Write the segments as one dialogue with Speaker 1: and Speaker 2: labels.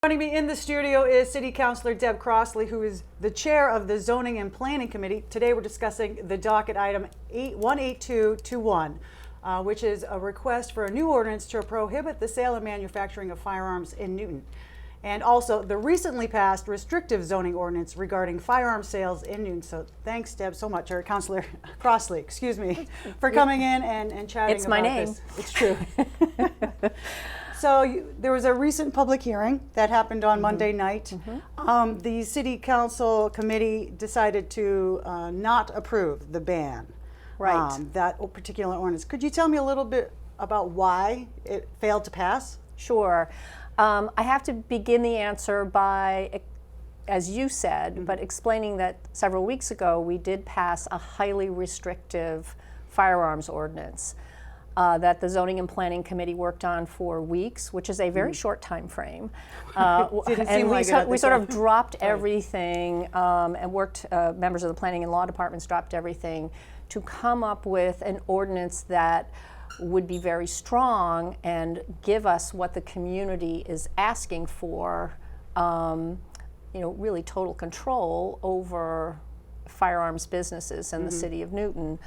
Speaker 1: Joining me in the studio is City Councilor Deb Crossley, who is the chair of the Zoning and Planning Committee. Today we're discussing the docket item 18221, which is a request for a new ordinance to prohibit the sale and manufacturing of firearms in Newton. And also the recently passed restrictive zoning ordinance regarding firearm sales in Newton. So thanks, Deb, so much, or Councilor Crossley, excuse me, for coming in and chatting
Speaker 2: it's
Speaker 1: about
Speaker 2: my name.
Speaker 1: this. It's true. So there was a recent public hearing that happened on Monday night. The City Council Committee decided to not approve the ban.
Speaker 2: Right.
Speaker 1: That particular ordinance. Could you tell me a little bit about why it failed to pass?
Speaker 2: Sure. I have to begin the answer by, as you said, but explaining that several weeks ago we did pass a highly restrictive firearms ordinance that the Zoning and Planning Committee worked on for weeks, which is a very short time frame. And we sort of dropped everything and worked, members of the planning and law departments dropped everything to come up with an ordinance that would be very strong and give us what the community is asking for, really total control over firearms businesses in the city of Newton.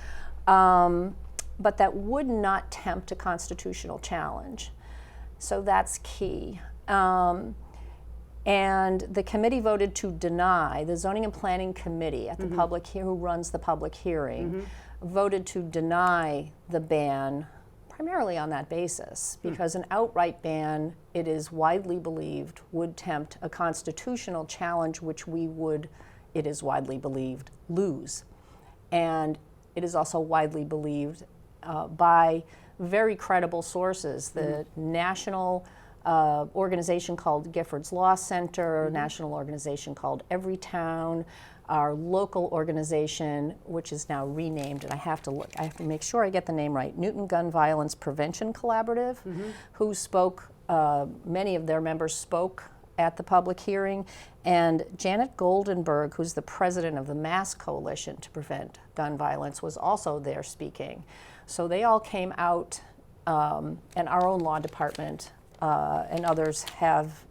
Speaker 2: But that would not tempt a constitutional challenge. So that's key. And the committee voted to deny, the Zoning and Planning Committee at the who runs the public hearing, voted to deny the ban primarily on that basis, because an outright ban, it is widely believed, would tempt a constitutional challenge, which we would, it is widely believed, lose. And it is also widely believed by very credible sources. The national organization called Giffords Law Center, national organization called Everytown, our local organization, which is now renamed, and I have to make sure I get the name right, Newton Gun Violence Prevention Collaborative, who spoke, many of their members spoke at the public hearing, and Janet Goldenberg, who's the president of the Mass Coalition to Prevent Gun Violence, was also there speaking. So they all came out, and our own law department and others have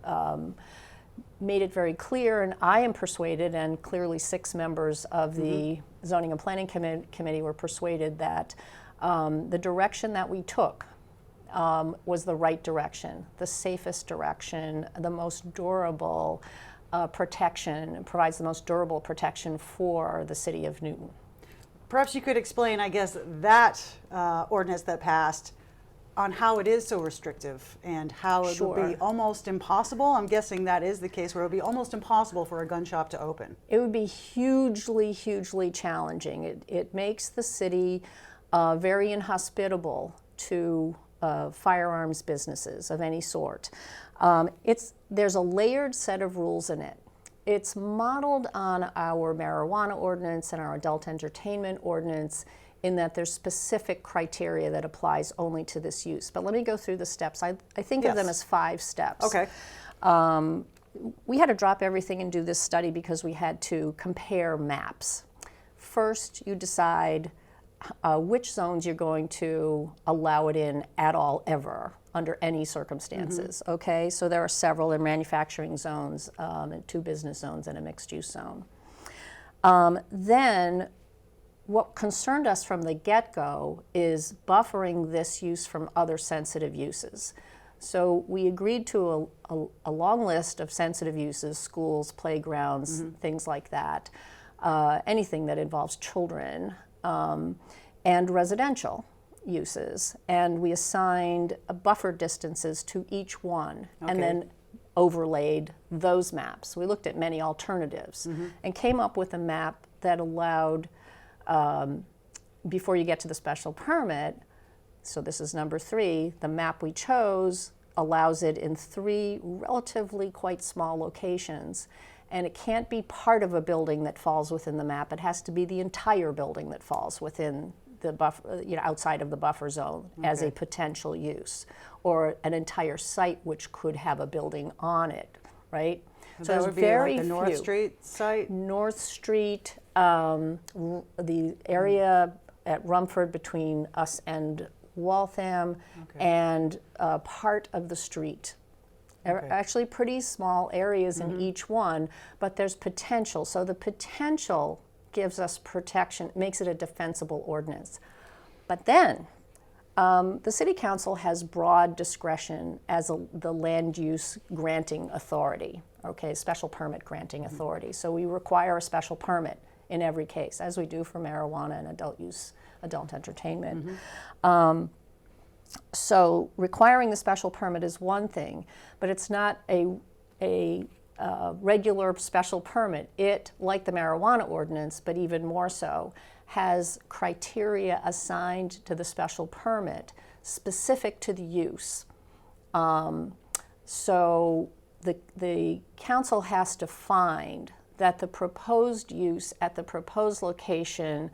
Speaker 2: made it very clear, and I am persuaded, and clearly 6 members of the Zoning and Planning Committee were persuaded that the direction that we took was the right direction, the safest direction, the most durable protection, provides the most durable protection for the city of Newton.
Speaker 1: Perhaps you could explain, I guess, that ordinance that passed on how it is so restrictive and how it would be almost impossible. I'm guessing that is the case, where it would be almost impossible for a gun shop to open.
Speaker 2: It would be hugely, hugely challenging. It makes the city very inhospitable to firearms businesses of any sort. There's a layered set of rules in it. It's modeled on our marijuana ordinance and our adult entertainment ordinance, in that there's specific criteria that applies only to this use. But let me go through the steps. I think of them as 5 steps.
Speaker 1: Okay.
Speaker 2: We had to drop everything and do this study because we had to compare maps. First, you decide which zones you're going to allow it in at all, ever, under any circumstances, okay? So there are several in manufacturing zones, and 2 business zones, and a mixed-use zone. Then, what concerned us from the get-go is buffering this use from other sensitive uses. So we agreed to a long list of sensitive uses: schools, playgrounds, things like that, anything that involves children, and residential uses. And we assigned buffer distances to each one, and then overlaid those maps. We looked at many alternatives and came up with a map that allowed, before you get to the special permit, so this is number 3, the map we chose allows it in 3 relatively quite small locations. And it can't be part of a building that falls within the map. It has to be the entire building that falls within the buffer, outside of the buffer zone as a potential use, or an entire site which could have a building on it, right?
Speaker 1: So that would be like the North Street site?
Speaker 2: North Street, the area at Rumford between us and Waltham, and part of the street
Speaker 1: Okay.
Speaker 2: Actually pretty small areas in each one, but there's potential. So the potential gives us protection, makes it a defensible ordinance. But then the City Council has broad discretion as the land use granting authority, okay, special permit granting authority. So we require a special permit in every case, as we do for marijuana and adult use, adult entertainment. So requiring the special permit is one thing, but it's not a regular special permit. It, like the marijuana ordinance, but even more so, has criteria assigned to the special permit specific to the use. So the council has to find that the proposed use at the proposed location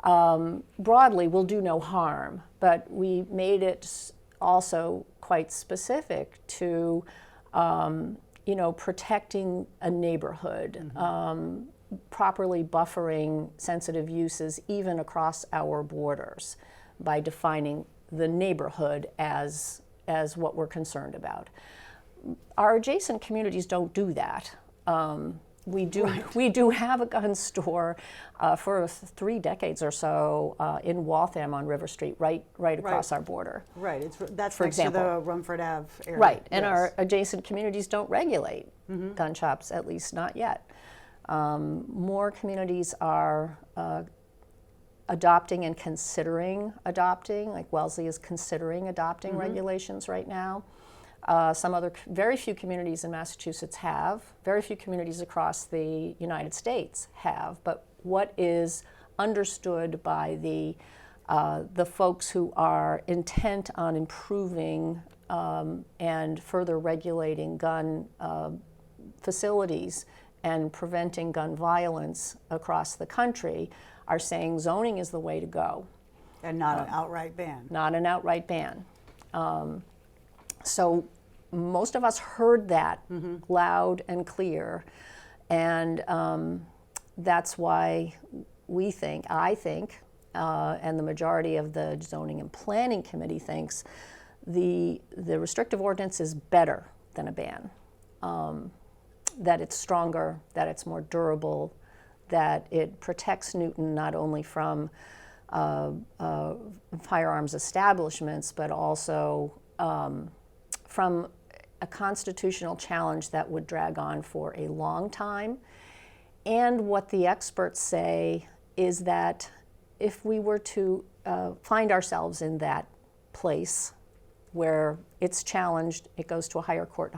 Speaker 2: broadly will do no harm, but we made it also quite specific to protecting a neighborhood, properly buffering sensitive uses even across our borders by defining the neighborhood as what we're concerned about. Our adjacent communities don't do that. We do have a gun store for 3 decades or so in Waltham on River Street, right across our border.
Speaker 1: Right, that's
Speaker 2: for
Speaker 1: next
Speaker 2: example.
Speaker 1: to the Rumford Ave area.
Speaker 2: Right, and
Speaker 1: Yes.
Speaker 2: our adjacent communities don't regulate gun shops, at least not yet. More communities are adopting and considering adopting, like Wellesley is considering adopting regulations right now. Very few communities in Massachusetts have, very few communities across the United States have, but what is understood by the folks who are intent on improving and further regulating gun facilities and preventing gun violence across the country are saying zoning is the way to go.
Speaker 1: And not an outright ban.
Speaker 2: Not an outright ban. So most of us heard that loud and clear, and that's why I think, and the majority of the Zoning and Planning Committee thinks, the restrictive ordinance is better than a ban. That it's stronger, that it's more durable, that it protects Newton not only from firearms establishments, but also from a constitutional challenge that would drag on for a long time. And what the experts say is that if we were to find ourselves in that place where it's challenged, it goes to a higher court,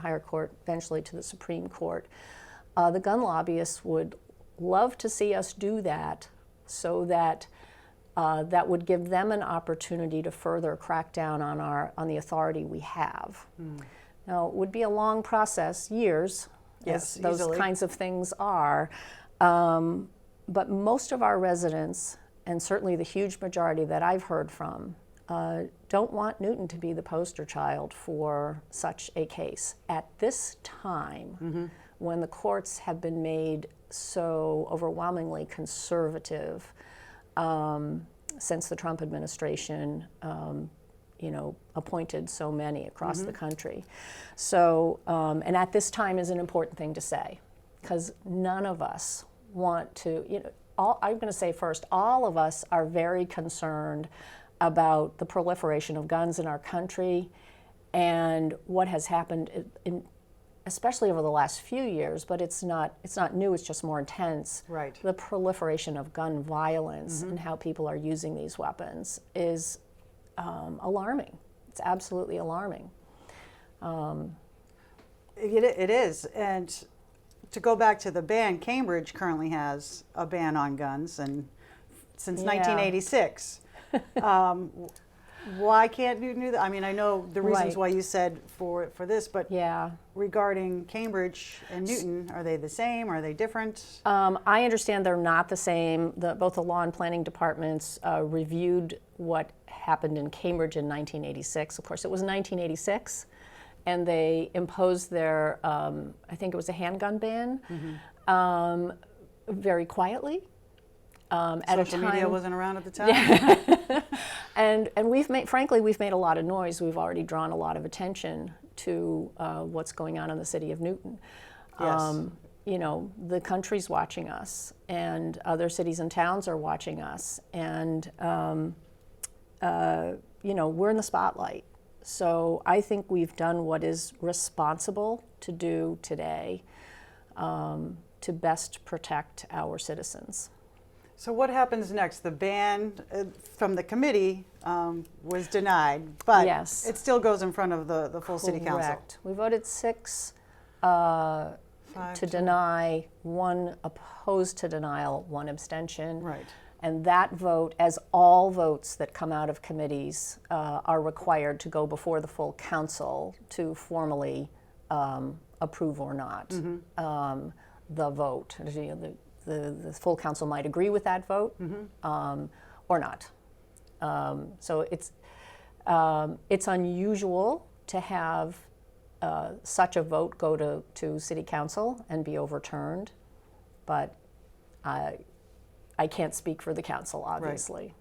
Speaker 2: eventually to the Supreme Court, the gun lobbyists would love to see us do that, so that that would give them an opportunity to further crack down on the authority we have. Now, it would be a long process, years,
Speaker 1: Yes,
Speaker 2: as those
Speaker 1: easily.
Speaker 2: kinds of things are, but most of our residents, and certainly the huge majority that I've heard from, don't want Newton to be the poster child for such a case. At this time, when the courts have been made so overwhelmingly conservative since the Trump administration appointed so many across the country. So, and at this time is an important thing to say, because none of us want to, I'm going to say first, all of us are very concerned about the proliferation of guns in our country and what has happened especially over the last few years, but it's not new, it's just more intense.
Speaker 1: Right.
Speaker 2: The proliferation of gun violence and how people are using these weapons is alarming. It's absolutely alarming.
Speaker 1: It is, and to go back to the ban, Cambridge currently has a ban on guns, and since
Speaker 2: Yeah.
Speaker 1: 1986. Why can't Newton do that? I mean, I know the reasons
Speaker 2: Right.
Speaker 1: why you said for this, but
Speaker 2: Yeah.
Speaker 1: regarding Cambridge and Newton, are they the same? Are they different?
Speaker 2: I understand they're not the same. Both the law and planning departments reviewed what happened in Cambridge in 1986. Of course, it was 1986, and they imposed their, I think it was a handgun ban, very quietly. At a
Speaker 1: Social
Speaker 2: time,
Speaker 1: media wasn't around at the time.
Speaker 2: and we've made a lot of noise. We've already drawn a lot of attention to what's going on in the city of Newton.
Speaker 1: Yes.
Speaker 2: You know, the country's watching us, and other cities and towns are watching us, and you know, we're in the spotlight. So I think we've done what is responsible to do today to best protect our citizens.
Speaker 1: So what happens next? The ban from the committee was denied, but
Speaker 2: Yes.
Speaker 1: it still goes in front of the full city council.
Speaker 2: Correct. We voted 6
Speaker 1: Five
Speaker 2: to deny, 1 opposed to denial, 1 abstention.
Speaker 1: Right.
Speaker 2: And that vote, as all votes that come out of committees are required to go before the full council to formally approve or not the vote. You know, the full council might agree with that vote or not. So it's unusual to have such a vote go to city council and be overturned, but I can't speak for the council, obviously.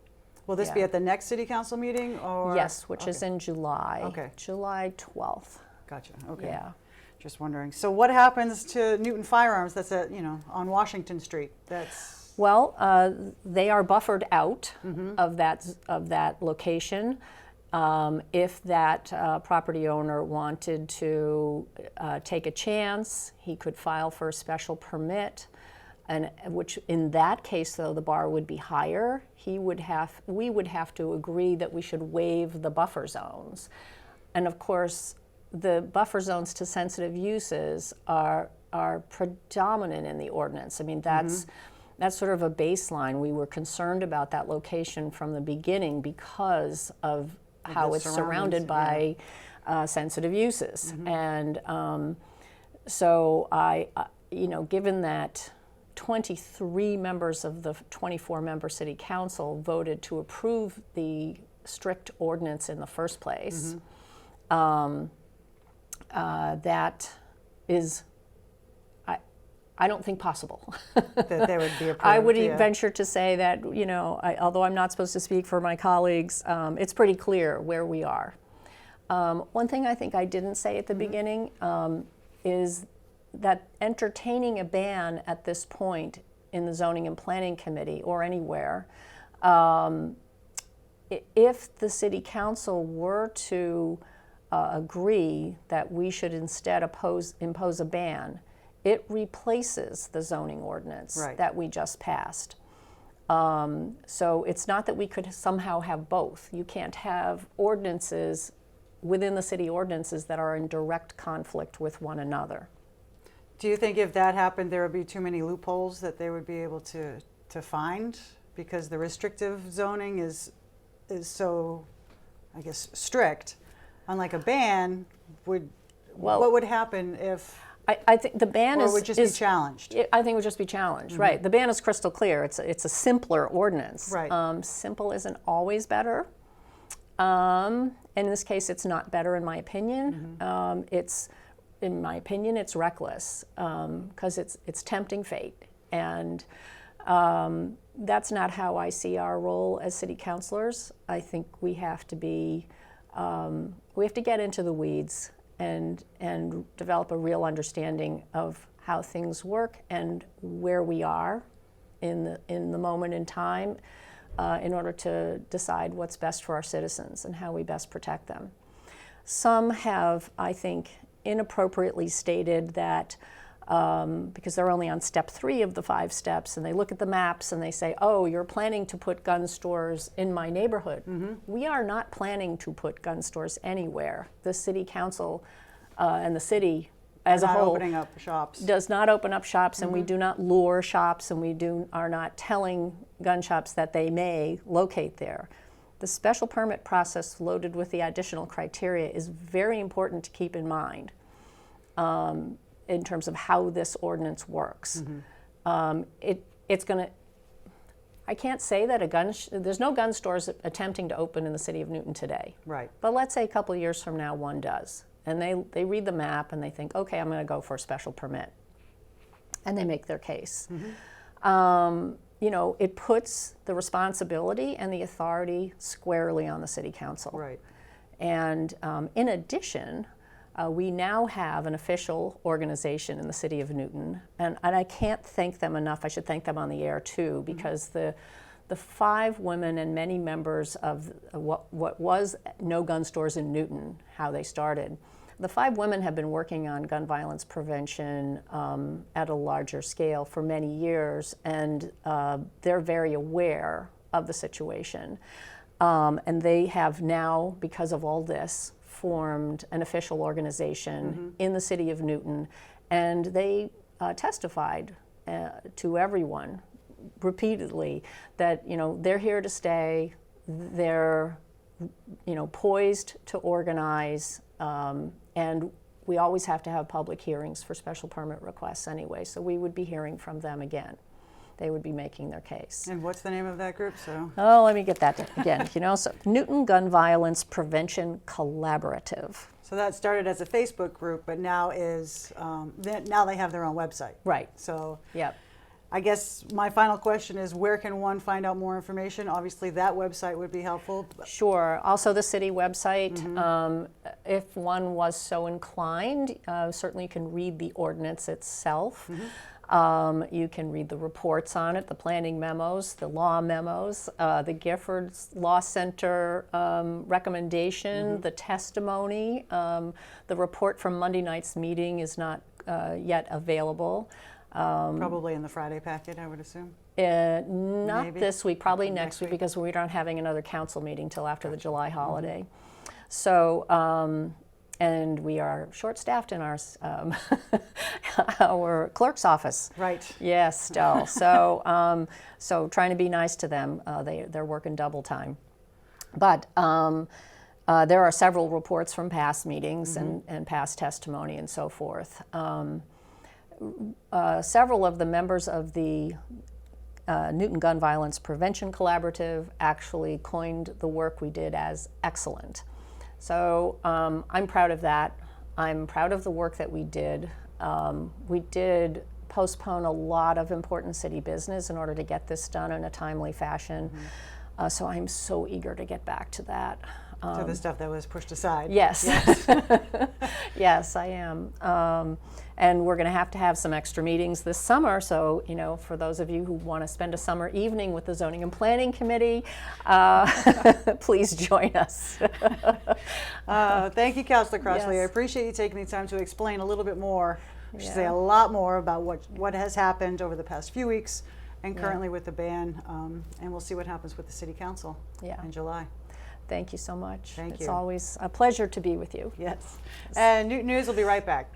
Speaker 1: Will this be at the next city council meeting, or?
Speaker 2: Yes, which is in July.
Speaker 1: Okay.
Speaker 2: July 12th.
Speaker 1: Gotcha, okay.
Speaker 2: Yeah.
Speaker 1: Just wondering. So what happens to Newton Firearms that's at, you know, on Washington Street? That's,
Speaker 2: Well, they are buffered out of that location. If that property owner wanted to take a chance, he could file for a special permit, and which in that case, though, the bar would be higher. We would have to agree that we should waive the buffer zones, and of course, the buffer zones to sensitive uses are predominant in the ordinance. I mean, that's sort of a baseline. We were concerned about that location from the beginning because of how it's surrounded by sensitive uses. And so you know, given that 23 members of the 24-member city council voted to approve the strict ordinance in the first place, that is, I don't think possible.
Speaker 1: that they would be approved.
Speaker 2: I would venture to say that, you know, although I'm not supposed to speak for my colleagues, it's pretty clear where we are. One thing I think I didn't say at the beginning is that entertaining a ban at this point in the Zoning and Planning Committee or anywhere, if the City Council were to agree that we should instead impose a ban, it replaces the zoning ordinance that we just passed. So it's not that we could somehow have both. You can't have ordinances within the city ordinances that are in direct conflict with one another.
Speaker 1: Do you think if that happened, there would be too many loopholes that they would be able to find? Because the restrictive zoning is so, I guess, strict. Unlike a ban, what would happen if?
Speaker 2: I think the ban
Speaker 1: would just be challenged.
Speaker 2: I think it would just be challenged, right? The ban is crystal clear. It's a simpler ordinance.
Speaker 1: Right.
Speaker 2: Simple isn't always better. And in this case, it's not better, in my opinion. In my opinion, it's reckless because it's tempting fate, and that's not how I see our role as city councilors. I think we have to be, we have to get into the weeds and develop a real understanding of how things work and where we are in the moment in time, in order to decide what's best for our citizens and how we best protect them. Some have, I think, inappropriately stated that because they're only on step 3 of the 5 steps, and they look at the maps and they say, oh, you're planning to put gun stores in my neighborhood. We are not planning to put gun stores anywhere. The city council and the city as a whole
Speaker 1: opening up shops.
Speaker 2: Does not open up shops, and we do not lure shops, and we are not telling gun shops that they may locate there. The special permit process loaded with the additional criteria is very important to keep in mind in terms of how this ordinance works. It's going to, I can't say that there's no gun stores attempting to open in the city of Newton today.
Speaker 1: Right.
Speaker 2: But let's say a couple of years from now one does. And they read the map and they think, okay, I'm going to go for a special permit. And they make their case. You know, it puts the responsibility and the authority squarely on the city council.
Speaker 1: Right.
Speaker 2: And in addition, We now have an official organization in the city of Newton, and I can't thank them enough. I should thank them on the air too, because the 5 women and many members of what was No Gun Stores in Newton, how they started, the 5 women have been working on gun violence prevention at a larger scale for many years, and they're very aware of the situation. And they have now, because of all this, formed an official organization in the city of Newton, and they testified to everyone repeatedly that, you know, they're here to stay, they're, you know, poised to organize, and we always have to have public hearings for special permit requests anyway, so we would be hearing from them again. They would be making their case.
Speaker 1: And what's the name of that group?
Speaker 2: Oh, let me get that again. You know, so Newton Gun Violence Prevention Collaborative.
Speaker 1: So that started as a Facebook group, but now is now they have their own website.
Speaker 2: Right.
Speaker 1: So
Speaker 2: Yep.
Speaker 1: I guess my final question is, where can one find out more information? Obviously, that website would be helpful.
Speaker 2: Sure. Also, the city website. If one was so inclined, certainly you can read the ordinance itself. You can read the reports on it, the planning memos, the law memos, the Giffords Law Center recommendation, the testimony. The report from Monday night's meeting is not yet available.
Speaker 1: Probably in the Friday packet, I would assume.
Speaker 2: Not
Speaker 1: Maybe.
Speaker 2: this week, probably next week, because we aren't having another council meeting till after the July holiday. So, and we are short-staffed in our our clerk's office.
Speaker 1: Right.
Speaker 2: Yes, still. So, so trying to be nice to them. They're working double time. But there are several reports from past meetings and past testimony and so forth. Several of the members of the Newton Gun Violence Prevention Collaborative actually coined the work we did as excellent. So I'm proud of that. I'm proud of the work that we did. We did postpone a lot of important city business in order to get this done in a timely fashion. So I'm so eager to get back to that.
Speaker 1: To the stuff that was pushed aside.
Speaker 2: Yes. Yes, I am. And we're going to have some extra meetings this summer. So, you know, for those of you who want to spend a summer evening with the Zoning and Planning Committee, please join us.
Speaker 1: Thank you, Councilor Crossley.
Speaker 2: Yes.
Speaker 1: I appreciate you taking the time to explain a little bit more, I should say
Speaker 2: Yeah.
Speaker 1: a lot more about what has happened over the past few weeks and currently with the ban. And we'll see what happens with the City Council in July.
Speaker 2: Thank you so much.
Speaker 1: Thank
Speaker 2: It's
Speaker 1: you.
Speaker 2: always a pleasure to be with you.
Speaker 1: Yes. And Newton News will be right back.